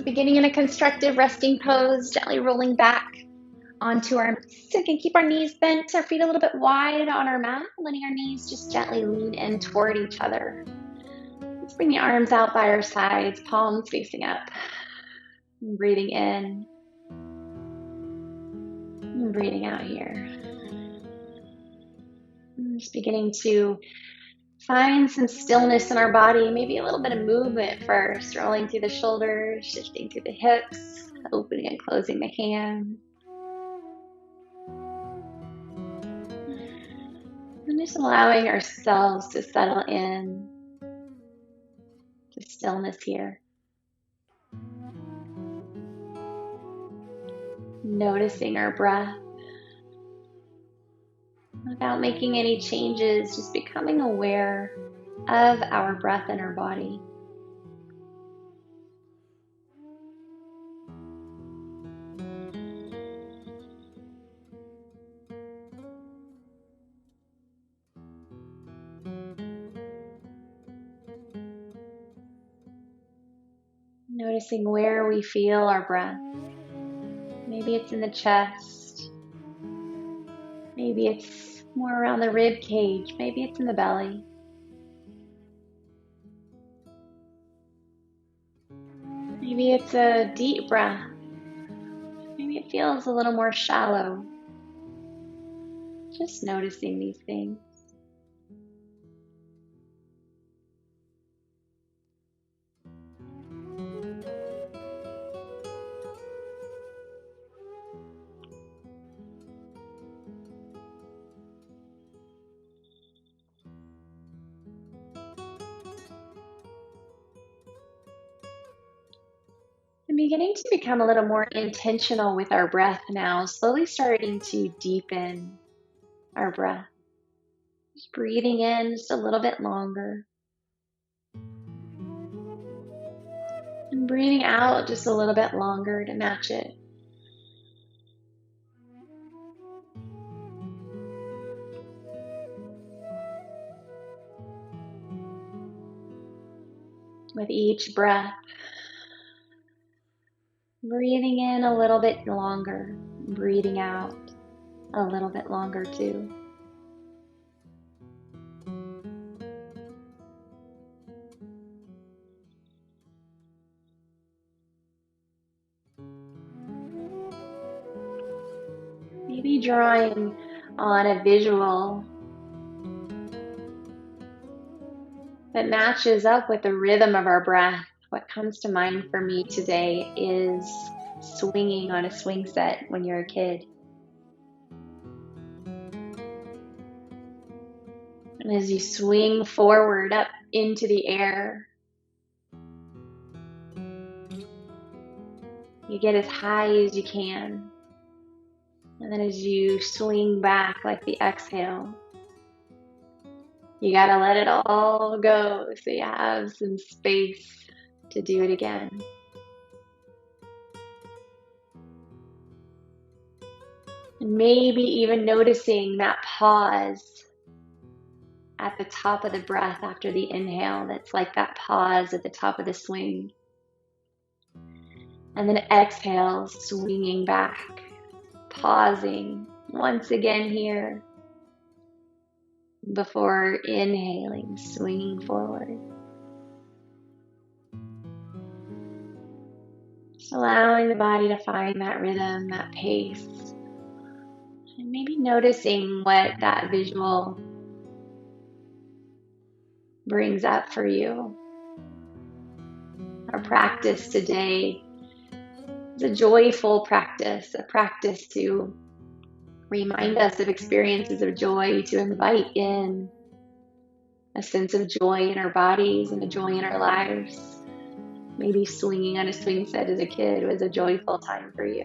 So beginning in a constructive resting pose, gently rolling back onto our knees. So we can keep our knees bent, our feet a little bit wide on our mat, letting our knees just gently lean in toward each other. Let's bring the arms out by our sides, palms facing up. And breathing in and breathing out here. And just beginning to find some stillness in our body, maybe a little bit of movement first, rolling through the shoulders, shifting through the hips, opening and closing the hands. And just allowing ourselves to settle in to stillness here. Noticing our breath without making any changes, just becoming aware of our breath in our body. Noticing where we feel our breath. Maybe it's in the chest. Maybe it's more around the rib cage. Maybe it's in the belly. Maybe it's a deep breath. Maybe it feels a little more shallow. Just noticing these things. And beginning to become a little more intentional with our breath now, slowly starting to deepen our breath. Just breathing in just a little bit longer. And breathing out just a little bit longer to match it. With each breath, breathing in a little bit longer, breathing out a little bit longer too. Maybe drawing on a visual that matches up with the rhythm of our breath. What comes to mind for me today is swinging on a swing set when you're a kid. And as you swing forward up into the air, you get as high as you can. And then as you swing back like the exhale, you gotta let it all go so you have some space to do it again. And maybe even noticing that pause at the top of the breath after the inhale, that's like that pause at the top of the swing. And then exhale, swinging back, pausing once again here before inhaling, swinging forward. Just allowing the body to find that rhythm, that pace. And maybe noticing what that visual brings up for you. Our practice today is a joyful practice, a practice to remind us of experiences of joy, to invite in a sense of joy in our bodies and a joy in our lives. Maybe swinging on a swing set as a kid was a joyful time for you.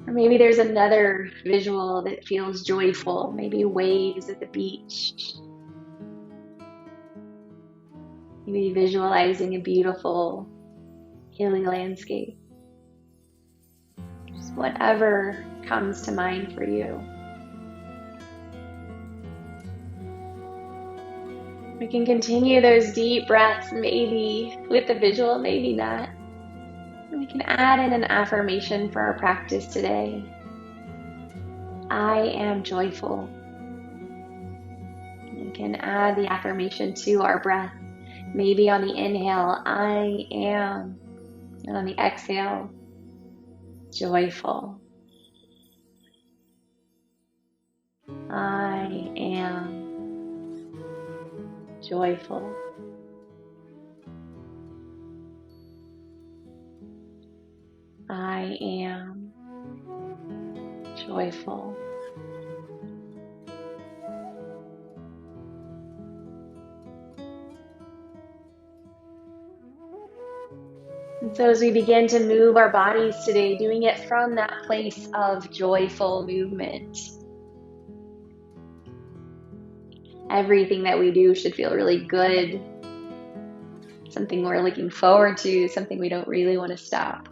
Or maybe there's another visual that feels joyful, maybe waves at the beach. Maybe visualizing a beautiful, hilly landscape. Just whatever comes to mind for you. We can continue those deep breaths, maybe with the visual, maybe not. And we can add in an affirmation for our practice today. I am joyful. We can add the affirmation to our breath. Maybe on the inhale, I am. And on the exhale, joyful. I am joyful. I am joyful. And so as we begin to move our bodies today, doing it from that place of joyful movement, everything that we do should feel really good, something we're looking forward to, something we don't really want to stop.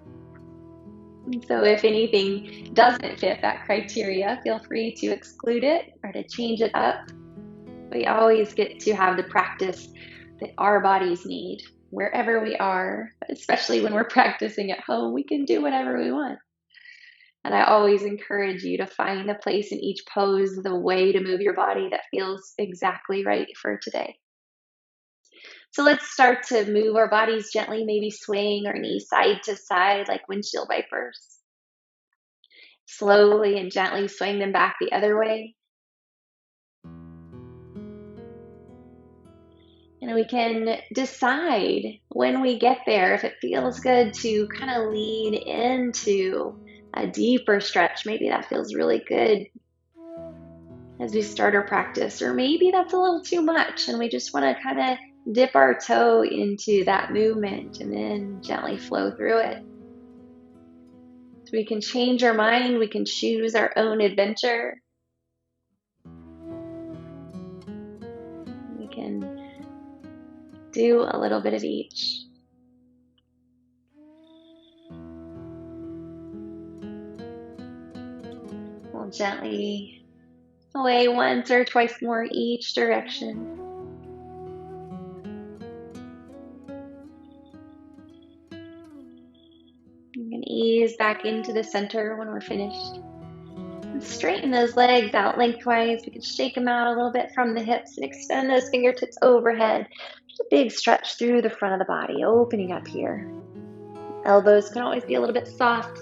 And so if anything doesn't fit that criteria, feel free to exclude it or to change it up. We always get to have the practice that our bodies need. Wherever we are, especially when we're practicing at home, we can do whatever we want. And I always encourage you to find a place in each pose, the way to move your body that feels exactly right for today. So let's start to move our bodies gently, maybe swaying our knees side to side like windshield wipers. Slowly and gently swing them back the other way. And we can decide when we get there, if it feels good, to kind of lean into a deeper stretch. Maybe that feels really good as we start our practice, or maybe that's a little too much and we just want to kind of dip our toe into that movement and then gently flow through it. So we can change our mind, we can choose our own adventure. We can do a little bit of each. We'll gently sway once or twice more each direction. You can ease back into the center when we're finished. And straighten those legs out lengthwise. We can shake them out a little bit from the hips and extend those fingertips overhead. Just a big stretch through the front of the body, opening up here. Elbows can always be a little bit soft.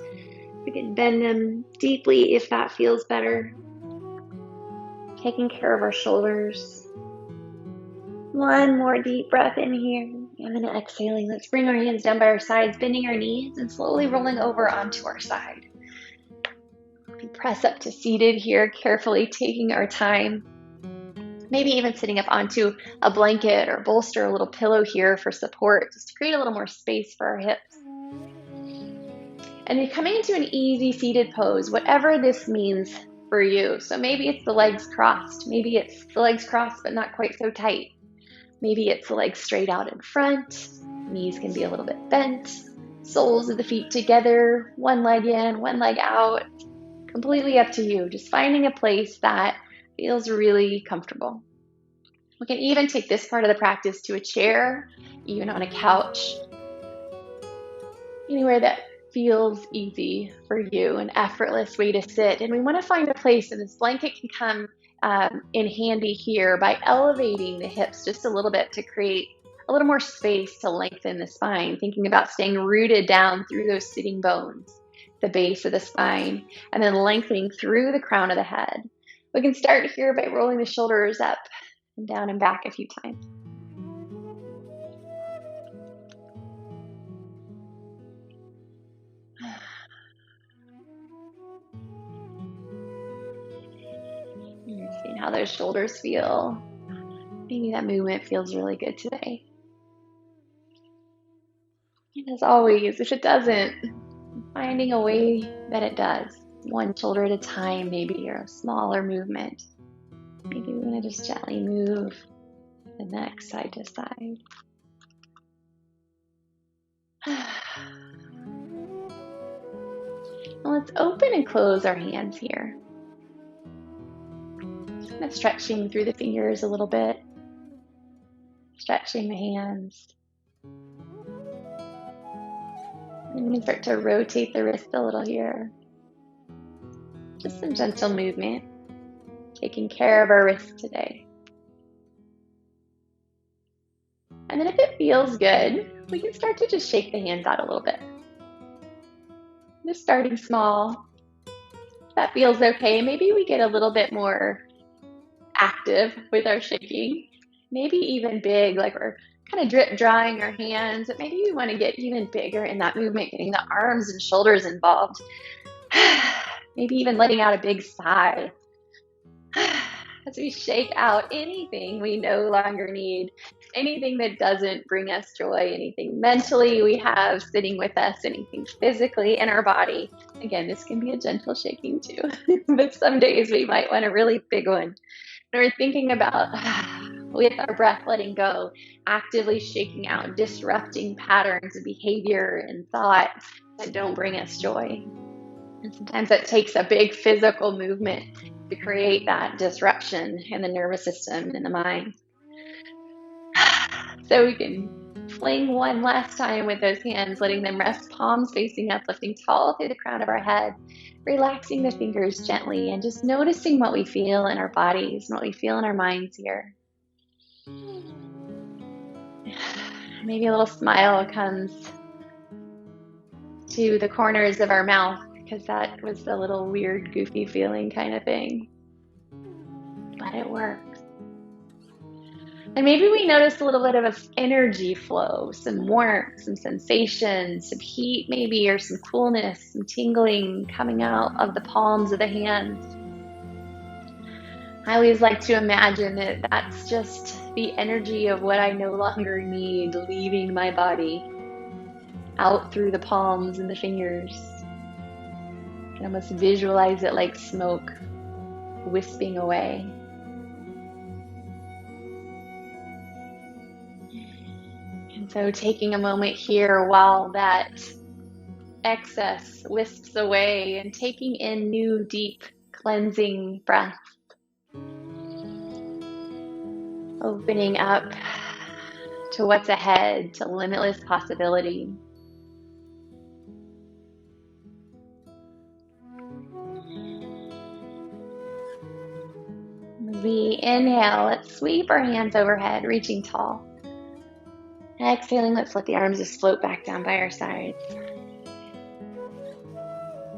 We can bend them deeply if that feels better. Taking care of our shoulders. One more deep breath in here. And then exhaling. Let's bring our hands down by our sides, bending our knees and slowly rolling over onto our side. Press up to seated here, carefully taking our time. Maybe even sitting up onto a blanket or bolster, a little pillow here for support, just to create a little more space for our hips. And then coming into an easy seated pose, whatever this means for you. So maybe it's the legs crossed. Maybe it's the legs crossed but not quite so tight. Maybe it's the legs straight out in front. Knees can be a little bit bent. Soles of the feet together, one leg in, one leg out. Completely up to you. Just finding a place that feels really comfortable. We can even take this part of the practice to a chair, even on a couch, anywhere that feels easy for you, an effortless way to sit. And we want to find a place, and this blanket can come in handy here by elevating the hips just a little bit to create a little more space to lengthen the spine, thinking about staying rooted down through those sitting bones, the base of the spine, and then lengthening through the crown of the head. We can start here by rolling the shoulders up and down and back a few times. Seeing how those shoulders feel. Maybe that movement feels really good today. And as always, if it doesn't, finding a way that it does. One shoulder at a time, maybe, or a smaller movement. Maybe we want to just gently move the neck side to side. Now let's open and close our hands here. Just kind of stretching through the fingers a little bit. Stretching the hands. I'm going to start to rotate the wrist a little here. Just some gentle movement, taking care of our wrist today. And then if it feels good, we can start to just shake the hands out a little bit. Just starting small. If that feels okay, maybe we get a little bit more active with our shaking. Maybe even big, like we're kind of drip drying our hands, but maybe we want to get even bigger in that movement, getting the arms and shoulders involved. Maybe even letting out a big sigh as we shake out anything we no longer need, anything that doesn't bring us joy, anything mentally we have sitting with us, anything physically in our body. Again, this can be a gentle shaking too, but some days we might want a really big one. And we're thinking about, with our breath, letting go, actively shaking out, disrupting patterns of behavior and thought that don't bring us joy. And sometimes that takes a big physical movement to create that disruption in the nervous system and in the mind. So we can fling one last time with those hands, letting them rest palms facing up, lifting tall through the crown of our head, relaxing the fingers gently, and just noticing what we feel in our bodies and what we feel in our minds here. Maybe a little smile comes to the corners of our mouth, because that was a little weird, goofy feeling kind of thing. But it works. And maybe we notice a little bit of an energy flow, some warmth, some sensation, some heat maybe, or some coolness, some tingling coming out of the palms of the hands. I always like to imagine that that's just the energy of what I no longer need leaving my body out through the palms and the fingers. I can almost visualize it like smoke wisping away. And so taking a moment here while that excess wisps away and taking in new, deep, cleansing breaths. Opening up to what's ahead, to limitless possibility. As we inhale, let's sweep our hands overhead, reaching tall. Exhaling, let's let the arms just float back down by our sides.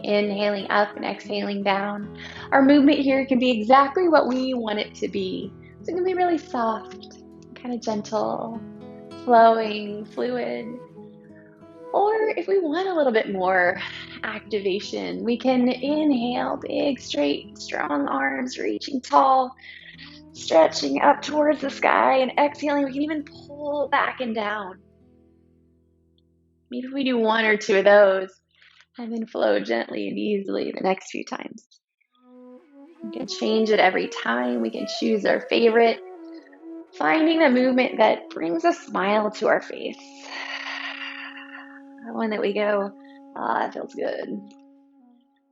Inhaling up and exhaling down. Our movement here can be exactly what we want it to be. So it can be really soft, kind of gentle, flowing, fluid. Or if we want a little bit more activation, we can inhale, big, straight, strong arms, reaching tall, stretching up towards the sky, and exhaling, we can even pull back and down. Maybe we do one or two of those, and then flow gently and easily the next few times. We can change it every time. We can choose our favorite, finding the movement that brings a smile to our face. One that we go, that feels good.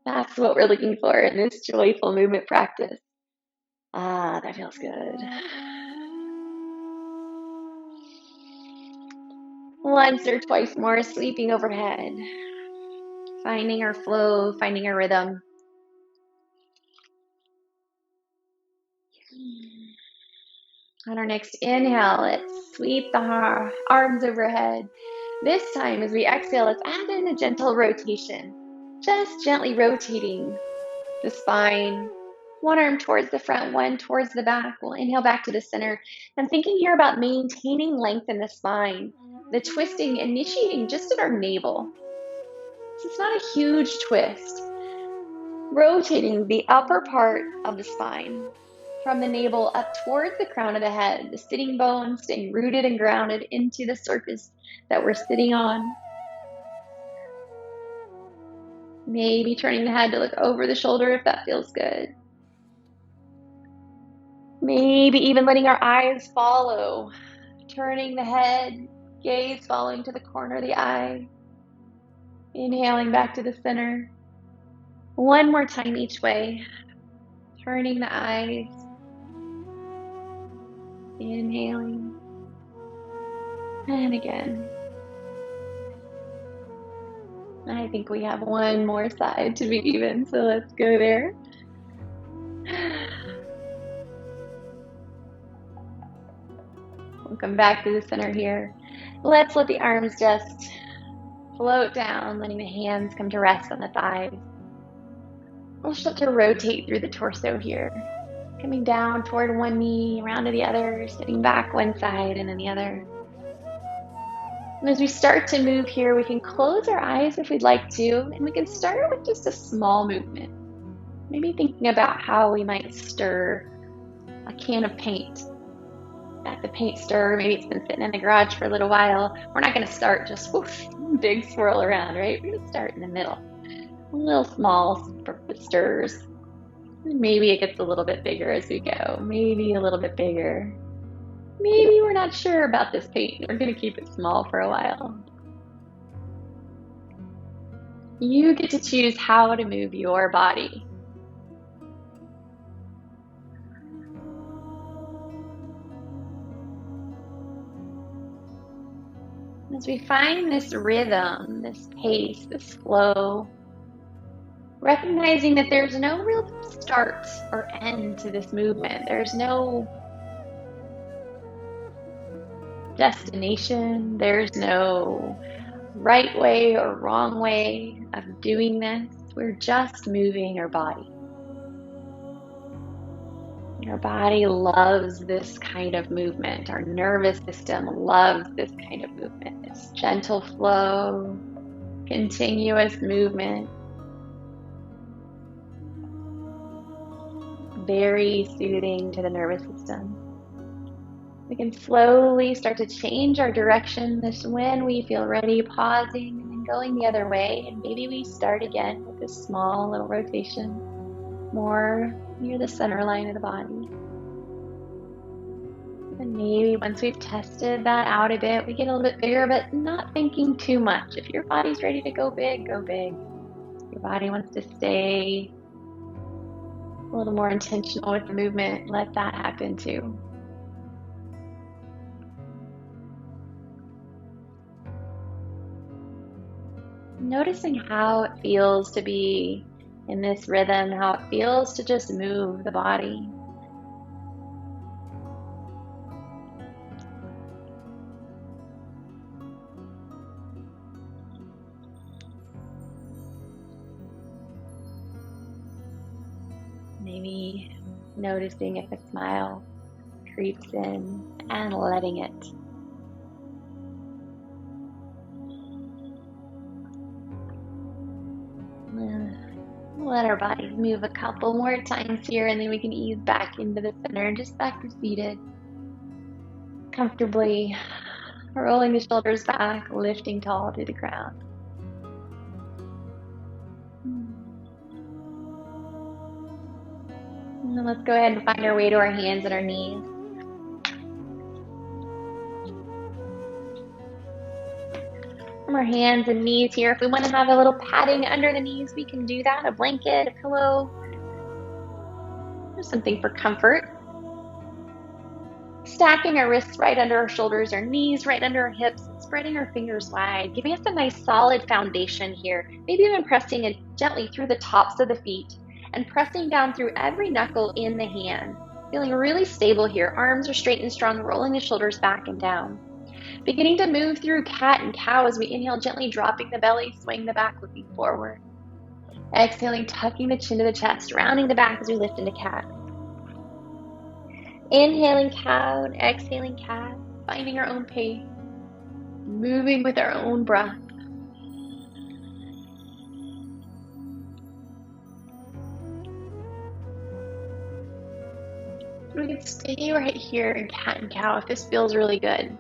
That's what we're looking for in this joyful movement practice. That feels good. Once or twice more, sweeping overhead. Finding our flow, finding our rhythm. On our next inhale, let's sweep the arms overhead. This time, as we exhale, let's add in a gentle rotation. Just gently rotating the spine. One arm towards the front, one towards the back. We'll inhale back to the center. I'm thinking here about maintaining length in the spine. The twisting initiating just at our navel. It's not a huge twist. Rotating the upper part of the spine from the navel up towards the crown of the head, the sitting bones staying rooted and grounded into the surface that we're sitting on. Maybe turning the head to look over the shoulder if that feels good. Maybe even letting our eyes follow, turning the head, gaze following to the corner of the eye. Inhaling back to the center. One more time each way, turning the eyes. Inhaling. And again. I think we have one more side to be even, so let's go there. We'll come back to the center here. Let's let the arms just float down, letting the hands come to rest on the thighs. We'll start to rotate through the torso here. Coming down toward one knee, around to the other, sitting back one side and then the other. And as we start to move here, we can close our eyes if we'd like to, and we can start with just a small movement. Maybe thinking about how we might stir a can of paint. Got the paint stirrer, maybe it's been sitting in the garage for a little while. We're not going to start just whoosh, big swirl around, right? We're going to start in the middle. Little small stirs. Maybe it gets a little bit bigger as we go. Maybe a little bit bigger. Maybe we're not sure about this paint. We're going to keep it small for a while. You get to choose how to move your body. As we find this rhythm, this pace, this flow, recognizing that there's no real start or end to this movement. There's no destination. There's no right way or wrong way of doing this. We're just moving our body. Our body loves this kind of movement. Our nervous system loves this kind of movement. It's gentle flow, continuous movement. Very soothing to the nervous system. We can slowly start to change our direction. This when we feel ready, pausing and then going the other way. And maybe we start again with this small little rotation, more near the center line of the body. And maybe once we've tested that out a bit, we get a little bit bigger, but not thinking too much. If your body's ready to go big, go big. If your body wants to stay a little more intentional with the movement, let that happen too. Noticing how it feels to be in this rhythm, how it feels to just move the body. Maybe noticing if a smile creeps in and letting it. Let our bodies move a couple more times here, and then we can ease back into the center, just back to seated. Comfortably rolling the shoulders back, lifting tall to the ground. And then let's go ahead and find our way to our hands and our knees. From our hands and knees here, if we want to have a little padding under the knees, we can do that. A blanket, a pillow, or something for comfort. Stacking our wrists right under our shoulders, our knees right under our hips, spreading our fingers wide, giving us a nice solid foundation here. Maybe even pressing it gently through the tops of the feet and pressing down through every knuckle in the hand. Feeling really stable here. Arms are straight and strong, rolling the shoulders back and down. Beginning to move through cat and cow as we inhale, gently dropping the belly, swaying the back, looking forward. Exhaling, tucking the chin to the chest, rounding the back as we lift into cat. Inhaling cow and exhaling cat, finding our own pace, moving with our own breath. We can stay right here in cat and cow if this feels really good.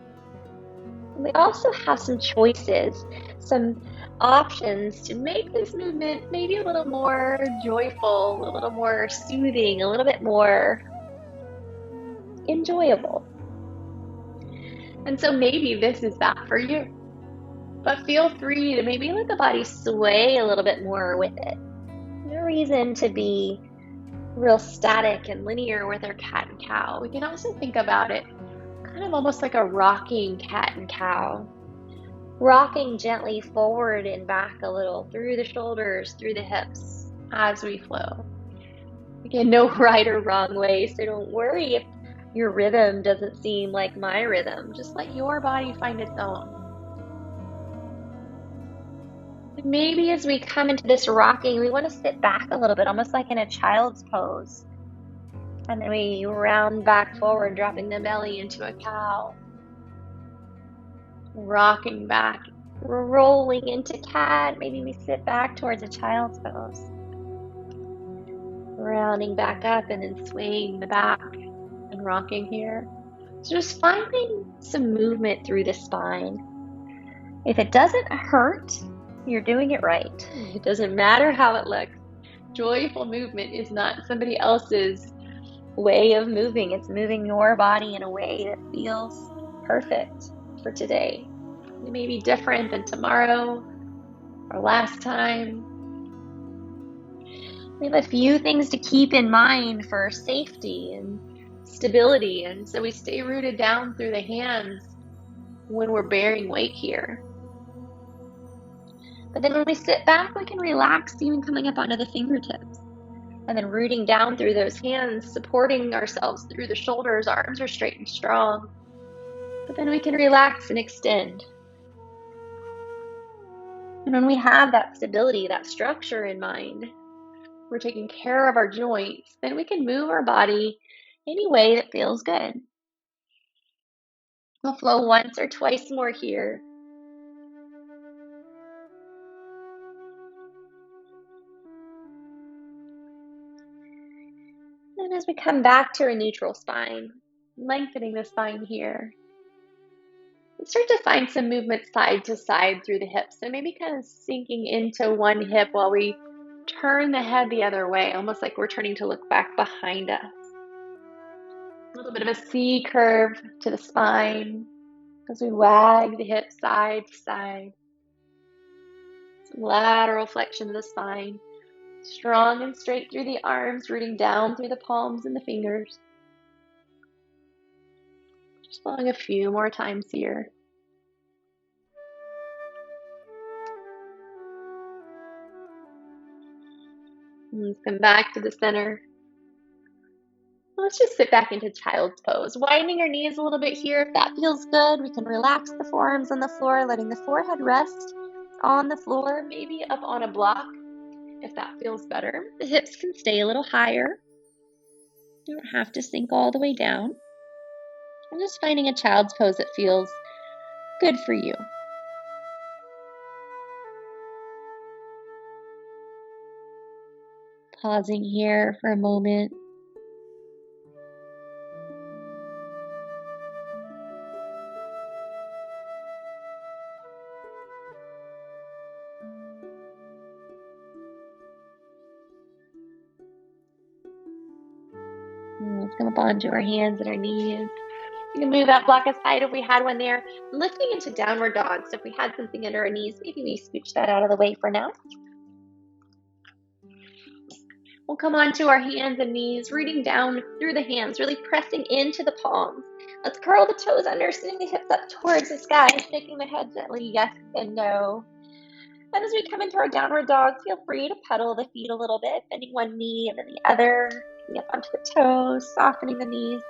We also have some choices, some options to make this movement maybe a little more joyful, a little more soothing, a little bit more enjoyable. And so maybe this is that for you. But feel free to maybe let the body sway a little bit more with it. No reason to be real static and linear with our cat and cow. We can also think about it kind of almost like a rocking cat and cow. Rocking gently forward and back a little through the shoulders, through the hips as we flow. Again, no right or wrong way, so don't worry if your rhythm doesn't seem like my rhythm. Just let your body find its own. Maybe as we come into this rocking, we want to sit back a little bit, almost like in a child's pose. And then we round back forward, dropping the belly into a cow. Rocking back, rolling into cat. Maybe we sit back towards a child's pose. Rounding back up and then swaying the back and rocking here. So just finding some movement through the spine. If it doesn't hurt, you're doing it right. It doesn't matter how it looks. Joyful movement is not somebody else's way of moving. It's moving your body in a way that feels perfect for today. It may be different than tomorrow or last time. We have a few things to keep in mind for safety and stability, and so we stay rooted down through the hands when we're bearing weight here. But then when we sit back, we can relax, even coming up onto the fingertips. And then rooting down through those hands, supporting ourselves through the shoulders, arms are straight and strong. But then we can relax and extend. And when we have that stability, that structure in mind, we're taking care of our joints, then we can move our body any way that feels good. We'll flow once or twice more here. And as we come back to a neutral spine, lengthening the spine here, let's start to find some movement side to side through the hips. So maybe kind of sinking into one hip while we turn the head the other way, almost like we're turning to look back behind us. A little bit of a C curve to the spine as we wag the hips side to side. Some lateral flexion of the spine. Strong and straight through the arms, rooting down through the palms and the fingers. Just flowing a few more times here. And let's come back to the center. Let's just sit back into child's pose, widening our knees a little bit here. If that feels good, we can relax the forearms on the floor, letting the forehead rest on the floor, maybe up on a block if that feels better. The hips can stay a little higher. You don't have to sink all the way down. I'm just finding a child's pose that feels good for you. Pausing here for a moment. Let's come up onto our hands and our knees. You can move that block aside if we had one there. Lifting into downward dog. So if we had something under our knees, maybe we scooch that out of the way for now. We'll come onto our hands and knees, rooting down through the hands, really pressing into the palms. Let's curl the toes under, sending the hips up towards the sky, shaking the head gently, yes and no. And as we come into our downward dog, feel free to pedal the feet a little bit, bending one knee and then the other, up onto the toes, softening the knees.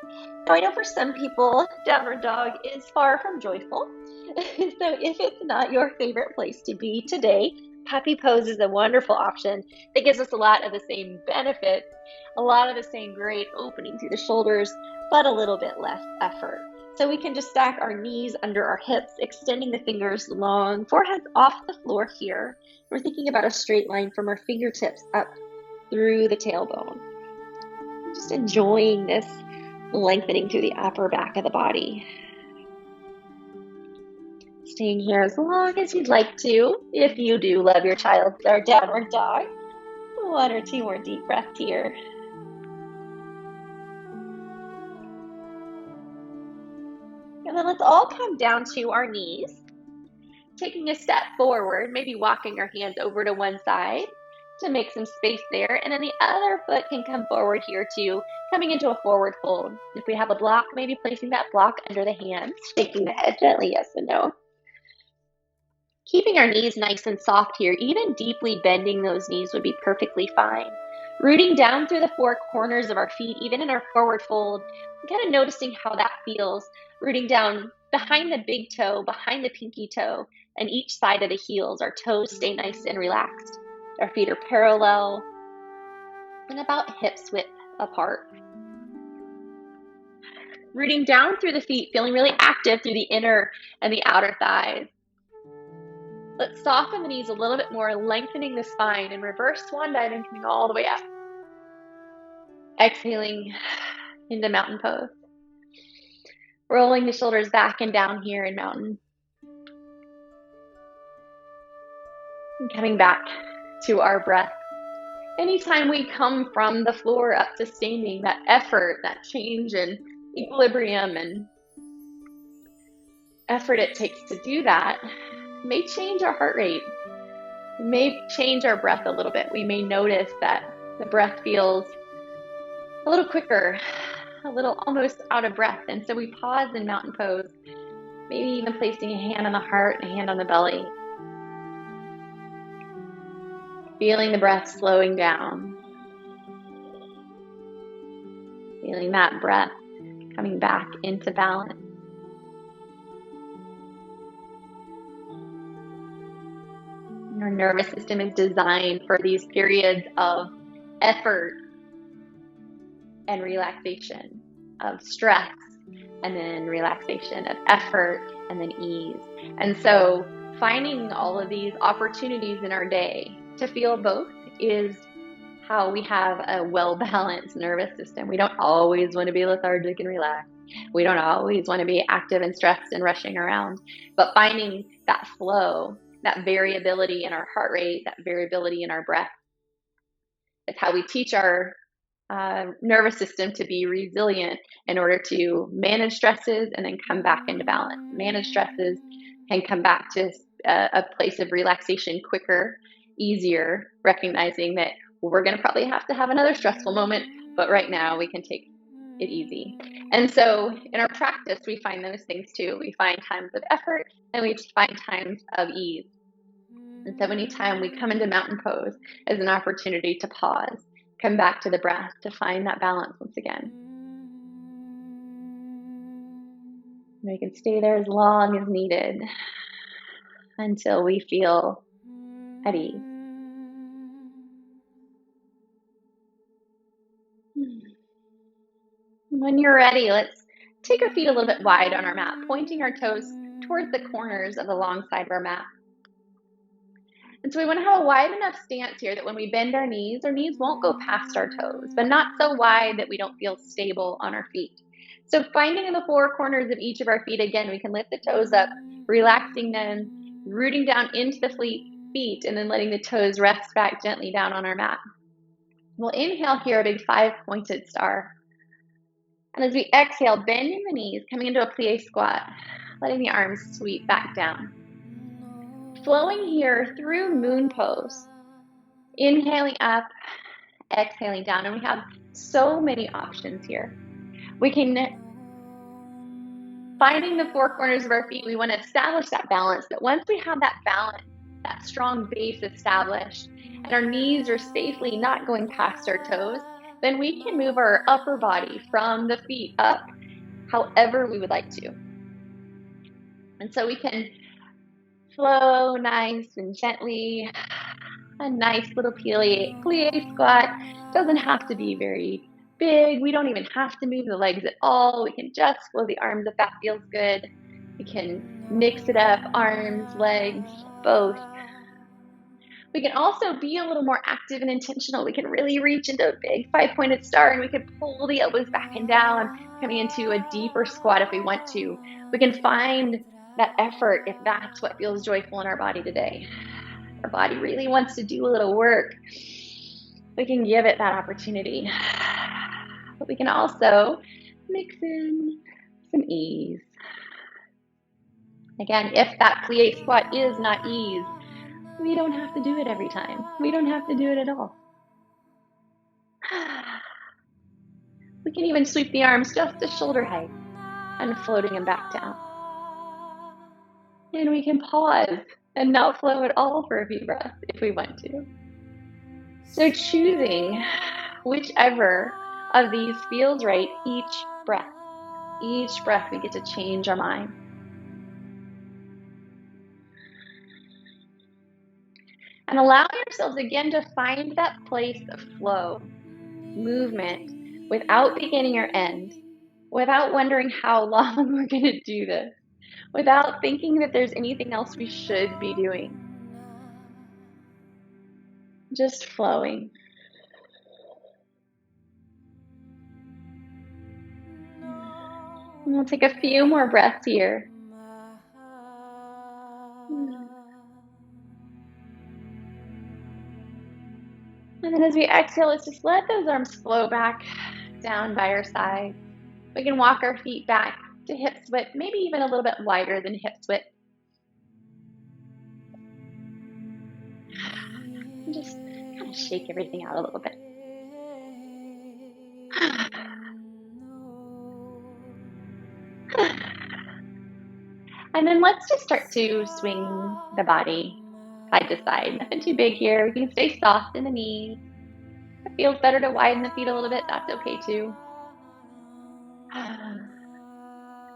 Now, I know for some people, downward dog is far from joyful. So if it's not your favorite place to be today, puppy pose is a wonderful option that gives us a lot of the same benefits, a lot of the same great opening through the shoulders, but a little bit less effort. So we can just stack our knees under our hips, extending the fingers long, foreheads off the floor here. We're thinking about a straight line from our fingertips up through the tailbone. Just enjoying this lengthening through the upper back of the body. Staying here as long as you'd like to, if you do love your child or downward dog. One or two more deep breaths here. And then let's all come down to our knees, taking a step forward, maybe walking our hands over to one side, to make some space there. And then the other foot can come forward here too, coming into a forward fold. If we have a block, maybe placing that block under the hands, shaking the head gently, yes and no. Keeping our knees nice and soft here, even deeply bending those knees would be perfectly fine. Rooting down through the four corners of our feet, even in our forward fold, kind of noticing how that feels. Rooting down behind the big toe, behind the pinky toe, and each side of the heels. Our toes stay nice and relaxed. Our feet are parallel and about hips width apart. Rooting down through the feet, feeling really active through the inner and the outer thighs. Let's soften the knees a little bit more, lengthening the spine, and reverse swan diving, coming all the way up. Exhaling into mountain pose. Rolling the shoulders back and down here in mountain. And coming back to our breath. Anytime we come from the floor up to standing, that effort, that change in equilibrium and effort it takes to do that may change our heart rate. It may change our breath a little bit. We may notice that the breath feels a little quicker, a little almost out of breath. And so we pause in mountain pose, maybe even placing a hand on the heart and a hand on the belly. Feeling the breath slowing down. Feeling that breath coming back into balance. Our nervous system is designed for these periods of effort and relaxation, of stress and then relaxation, of effort and then ease. And so finding all of these opportunities in our day to feel both is how we have a well-balanced nervous system. We don't always want to be lethargic and relaxed. We don't always want to be active and stressed and rushing around. But finding that flow, that variability in our heart rate, that variability in our breath, is how we teach our nervous system to be resilient in order to manage stresses and then come back into balance. Manage stresses and come back to a place of relaxation quicker, easier, recognizing that we're going to probably have to have another stressful moment, but right now we can take it easy. And so in our practice, we find those things too. We find times of effort and we find times of ease. And so anytime we come into mountain pose is an opportunity to pause, come back to the breath, to find that balance once again. We can stay there as long as needed until we feel at ease. When you're ready, let's take our feet a little bit wide on our mat, pointing our toes towards the corners of the long side of our mat. And so we want to have a wide enough stance here that when we bend our knees won't go past our toes, but not so wide that we don't feel stable on our feet. So finding in the four corners of each of our feet, again, we can lift the toes up, relaxing them, rooting down into the feet, and then letting the toes rest back gently down on our mat. We'll inhale here, a big 5-pointed star. And as we exhale, bending the knees, coming into a plie squat, letting the arms sweep back down. Flowing here through moon pose, inhaling up, exhaling down, and we have so many options here. We can, finding the four corners of our feet, we want to establish that balance, that once we have that balance, that strong base established, and our knees are safely not going past our toes, then we can move our upper body from the feet up however we would like to. And so we can flow nice and gently, a nice little plie squat. Doesn't have to be very big. We don't even have to move the legs at all. We can just flow the arms if that feels good. We can mix it up, arms, legs, both. We can also be a little more active and intentional. We can really reach into a big 5-pointed star, and we can pull the elbows back and down, coming into a deeper squat if we want to. We can find that effort if that's what feels joyful in our body today. Our body really wants to do a little work. We can give it that opportunity. But we can also mix in some ease. Again, if that plie squat is not ease, We don't have to do it every time. We don't have to do it at all. We can even sweep the arms just to shoulder height and floating them back down. And we can pause and not flow at all for a few breaths if we want to. So choosing whichever of these feels right each breath. Each breath we get to change our mind. And allow yourselves again to find that place of flow, movement, without beginning or end, without wondering how long we're going to do this, without thinking that there's anything else we should be doing. Just flowing. And we'll take a few more breaths here. And then as we exhale, let's just let those arms flow back down by our sides. We can walk our feet back to hip width, maybe even a little bit wider than hip width. And just kind of shake everything out a little bit. And then let's just start to swing the body side to side. Nothing too big here. We can stay soft in the knees. If it feels better to widen the feet a little bit, that's okay too.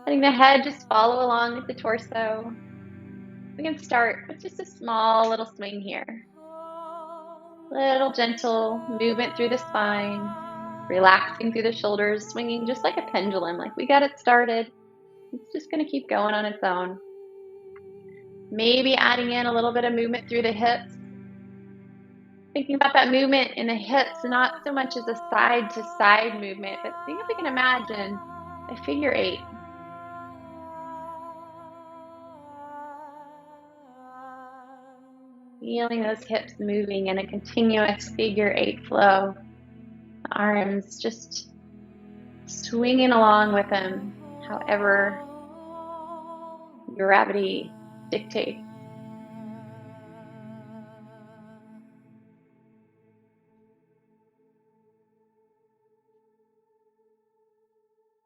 Letting the head just follow along with the torso. We can start with just a small little swing here. Little gentle movement through the spine, relaxing through the shoulders, swinging just like a pendulum, like we got it started. It's just going to keep going on its own. Maybe adding in a little bit of movement through the hips. Thinking about that movement in the hips, not so much as a side to side movement, but think if we can imagine a figure eight. Feeling those hips moving in a continuous figure eight flow. The arms just swinging along with them, however gravity dictates.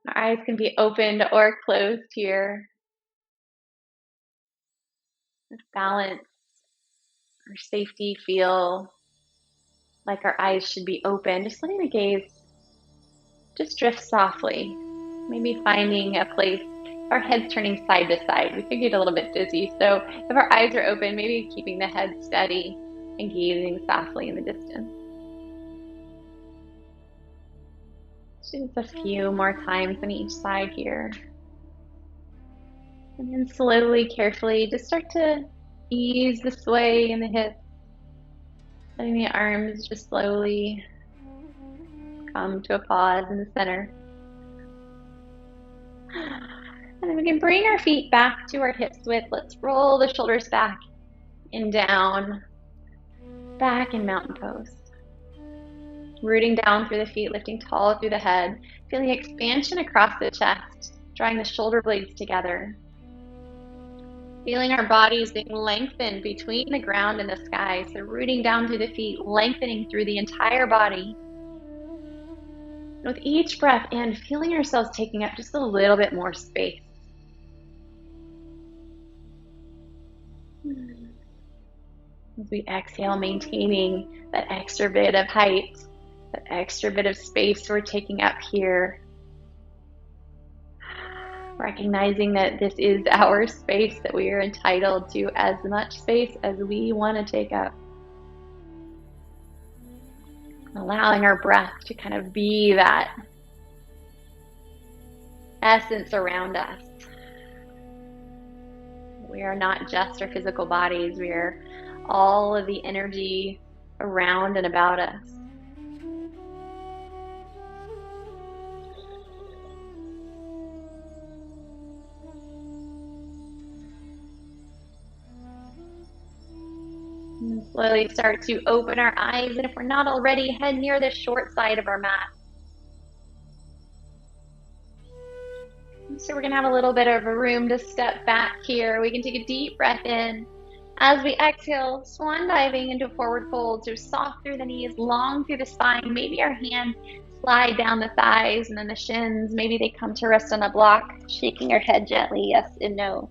Our eyes can be opened or closed here. With balance or safety, feel like our eyes should be open. Just letting the gaze just drift softly. Maybe finding a place, our head's turning side to side. We could get a little bit dizzy. So if our eyes are open, maybe keeping the head steady and gazing softly in the distance. Just a few more times on each side here. And then slowly, carefully, just start to ease the sway in the hips. Letting the arms just slowly come to a pause in the center. And then we can bring our feet back to our hips width. Let's roll the shoulders back and down. Back in mountain pose. Rooting down through the feet, lifting tall through the head. Feeling expansion across the chest, drawing the shoulder blades together. Feeling our bodies being lengthened between the ground and the sky. So rooting down through the feet, lengthening through the entire body. With each breath in, feeling ourselves taking up just a little bit more space. As we exhale, maintaining that extra bit of height, that extra bit of space we're taking up here. Recognizing that this is our space, that we are entitled to as much space as we want to take up. Allowing our breath to kind of be that essence around us. We are not just our physical bodies, we are all of the energy around and about us. And slowly start to open our eyes, and if we're not already, head near the short side of our mat. So we're going to have a little bit of a room to step back here. We can take a deep breath in As we exhale, swan diving into forward fold, so soft through the knees, long through the spine. Maybe our hands slide down the thighs and then the shins. Maybe they come to rest on a block, shaking our head gently, yes and no.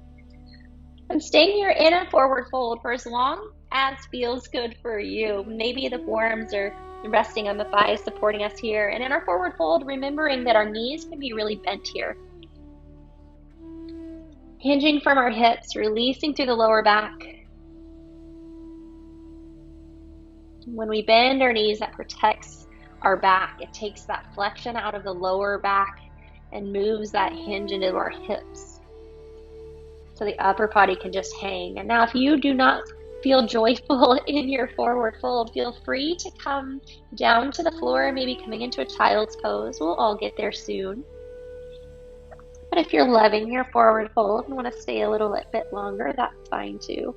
And staying here in a forward fold for as long as feels good for you. Maybe the forearms are resting on the thighs, supporting us here. And in our forward fold, remembering that our knees can be really bent here. Hinging from our hips, releasing through the lower back. When we bend our knees, that protects our back. It takes that flexion out of the lower back and moves that hinge into our hips, so the upper body can just hang. And now if you do not feel joyful in your forward fold, feel free to come down to the floor, maybe coming into a child's pose. We'll all get there soon. But if you're loving your forward fold and want to stay a little bit longer, that's fine too.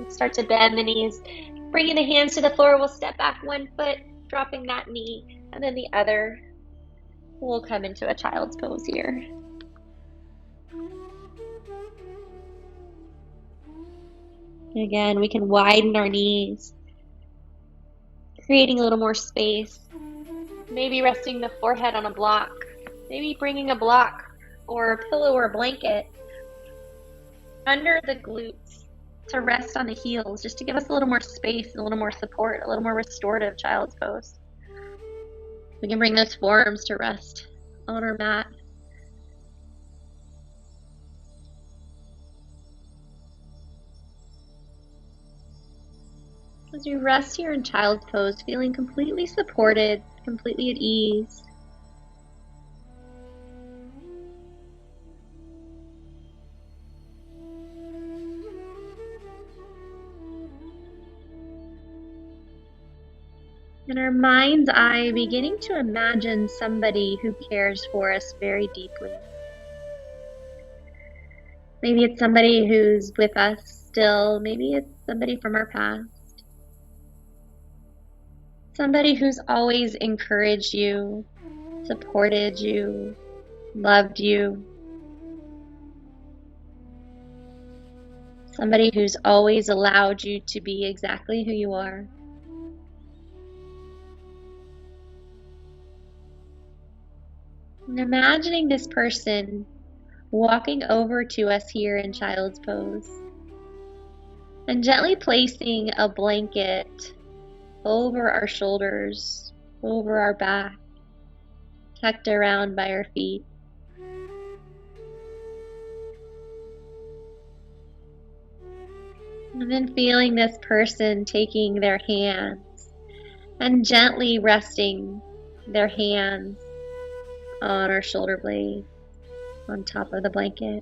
Start to bend the knees, bringing the hands to the floor. We'll step back 1 foot, dropping that knee, and then the other. We'll come into a child's pose here. Again, we can widen our knees, creating a little more space. Maybe resting the forehead on a block, maybe bringing a block or a pillow or a blanket under the glutes to rest on the heels, just to give us a little more space, a little more support, a little more restorative child's pose. We can bring those forearms to rest on our mat. As we rest here in child's pose, feeling completely supported, completely at ease. In our mind's eye, beginning to imagine somebody who cares for us very deeply. Maybe it's somebody who's with us still. Maybe it's somebody from our past. Somebody who's always encouraged you, supported you, loved you. Somebody who's always allowed you to be exactly who you are. And imagining this person walking over to us here in child's pose and gently placing a blanket over our shoulders, over our back, tucked around by our feet. And then feeling this person taking their hands and gently resting their hands on our shoulder blades, on top of the blanket.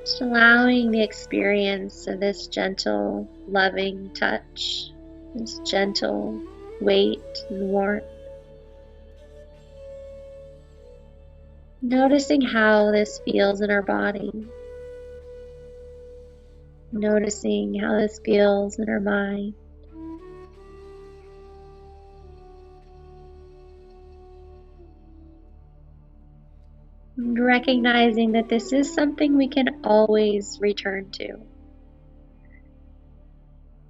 Just allowing the experience of this gentle, loving touch, this gentle weight and warmth. Noticing how this feels in our body. Noticing how this feels in our mind. And recognizing that this is something we can always return to.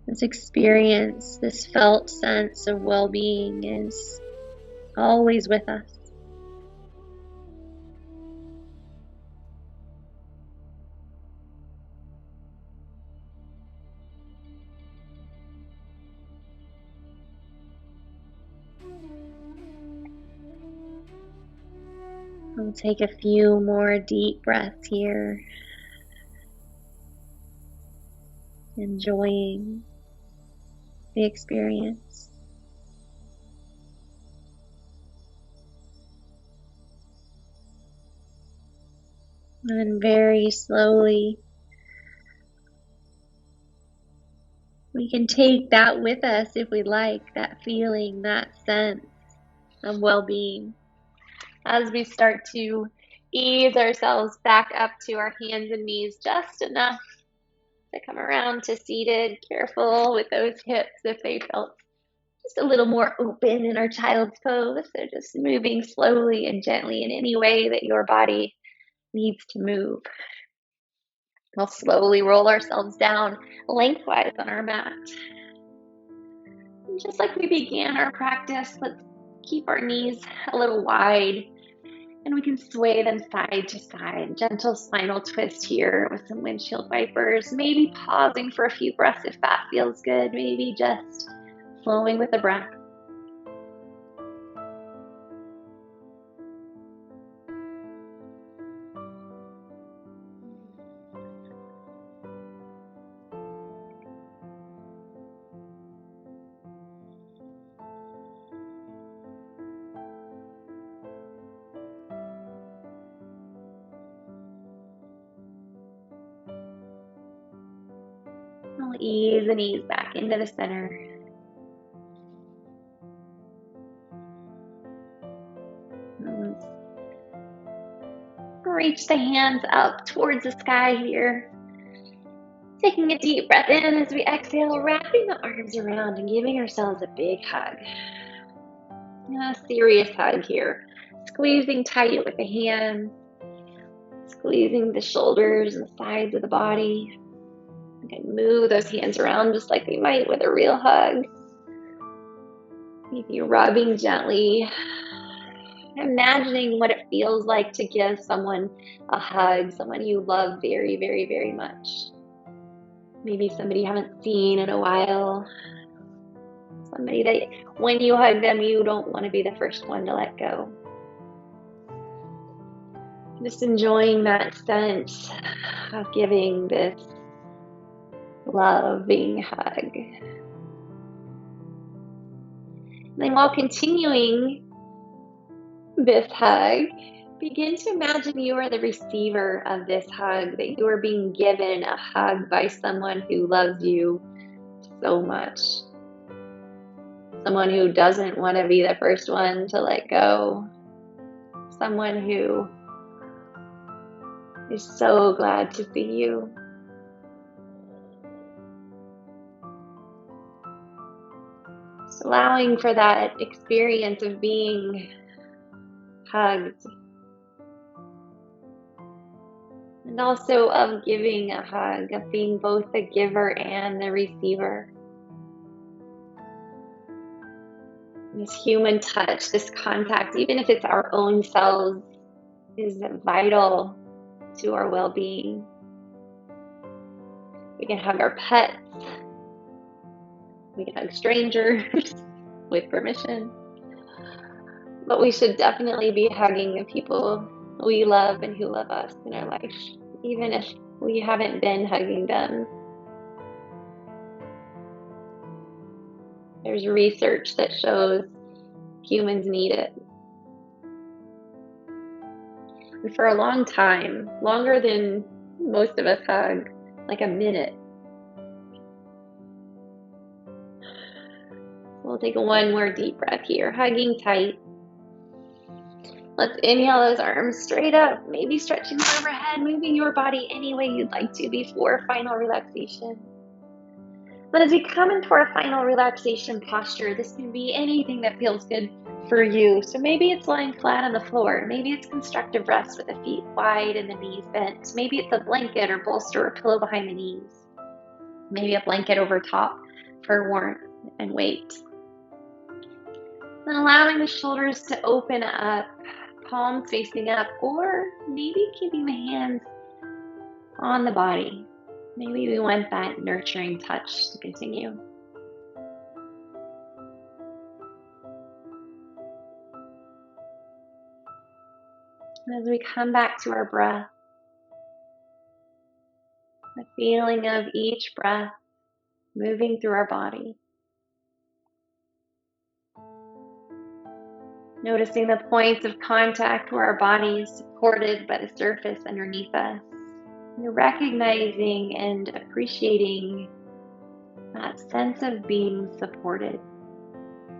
This experience, this felt sense of well-being is always with us. We'll take a few more deep breaths here, enjoying the experience. And very slowly, we can take that with us if we like, that feeling, that sense of well-being. As we start to ease ourselves back up to our hands and knees just enough to come around to seated. Careful with those hips if they felt just a little more open in our child's pose. So just moving slowly and gently in any way that your body needs to move. We'll slowly roll ourselves down lengthwise on our mat. And just like we began our practice, let's keep our knees a little wide, and we can sway them side to side. Gentle spinal twist here with some windshield wipers. Maybe pausing for a few breaths if that feels good. Maybe just flowing with the breath. We'll ease and ease back into the center. Reach the hands up towards the sky here. Taking a deep breath in as we exhale, wrapping the arms around and giving ourselves a big hug. A serious hug here. Squeezing tight with the hands, squeezing the shoulders and the sides of the body. We can move those hands around just like we might with a real hug. Maybe rubbing gently, imagining what it feels like to give someone a hug, someone you love very, very, very much. Maybe somebody you haven't seen in a while. Somebody that when you hug them, you don't want to be the first one to let go. Just enjoying that sense of giving this loving hug. And then while continuing this hug, begin to imagine you are the receiver of this hug, that you are being given a hug by someone who loves you so much. Someone who doesn't want to be the first one to let go. Someone who is so glad to see you. Just allowing for that experience of being hugged. And also of giving a hug, of being both the giver and the receiver. This human touch, this contact, even if it's our own selves, is vital to our well-being. We can hug our pets. We can hug strangers with permission. But we should definitely be hugging the people we love and who love us in our life, even if we haven't been hugging them. There's research that shows humans need it. And for a long time, longer than most of us hug, like a minute. We'll take one more deep breath here, hugging tight. Let's inhale those arms straight up, maybe stretching them overhead, moving your body any way you'd like to before final relaxation. But as we come into our final relaxation posture, this can be anything that feels good for you. So maybe it's lying flat on the floor. Maybe it's constructive rest with the feet wide and the knees bent. Maybe it's a blanket or bolster or pillow behind the knees. Maybe a blanket over top for warmth and weight. And allowing the shoulders to open up, palms facing up, or maybe keeping the hands on the body. Maybe we want that nurturing touch to continue. As we come back to our breath, the feeling of each breath moving through our body. Noticing the points of contact where our body is supported by the surface underneath us. You're recognizing and appreciating that sense of being supported.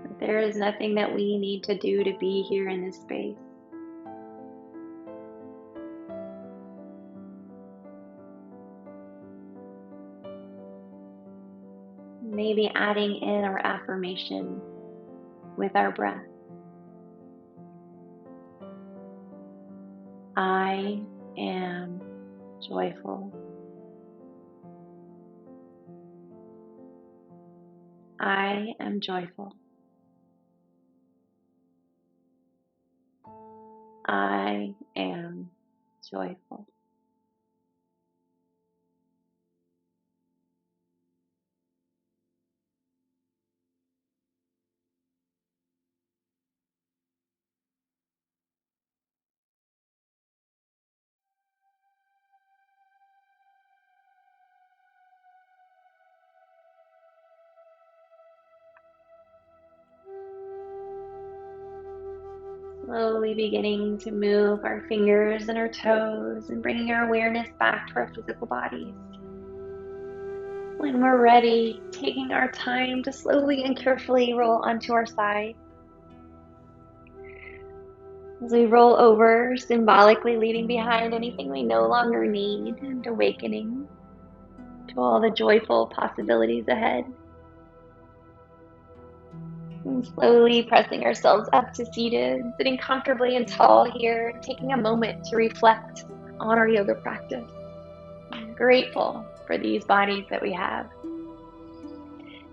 That there is nothing that we need to do to be here in this space. maybe adding in our affirmation with our breath. I am joyful. I am joyful. I am joyful. Slowly beginning to move our fingers and our toes and bringing our awareness back to our physical bodies. When we're ready, taking our time to slowly and carefully roll onto our side. As we roll over, symbolically leaving behind anything we no longer need and awakening to all the joyful possibilities ahead. And slowly pressing ourselves up to seated, sitting comfortably and tall here, taking a moment to reflect on our yoga practice. I'm grateful for these bodies that we have.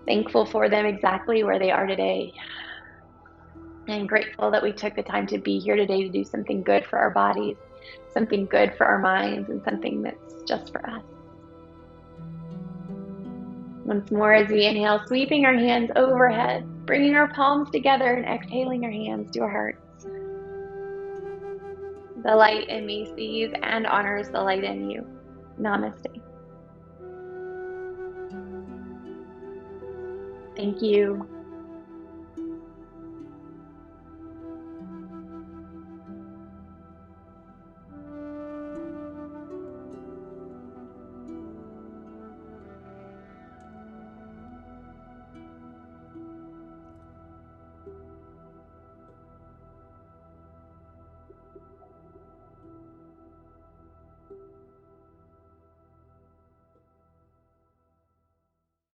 Thankful for them exactly where they are today. And grateful that we took the time to be here today to do something good for our bodies, something good for our minds, and something that's just for us. Once more, as we inhale, sweeping our hands overhead, bringing our palms together and exhaling our hands to our hearts. The light in me sees and honors the light in you. Namaste. Thank you.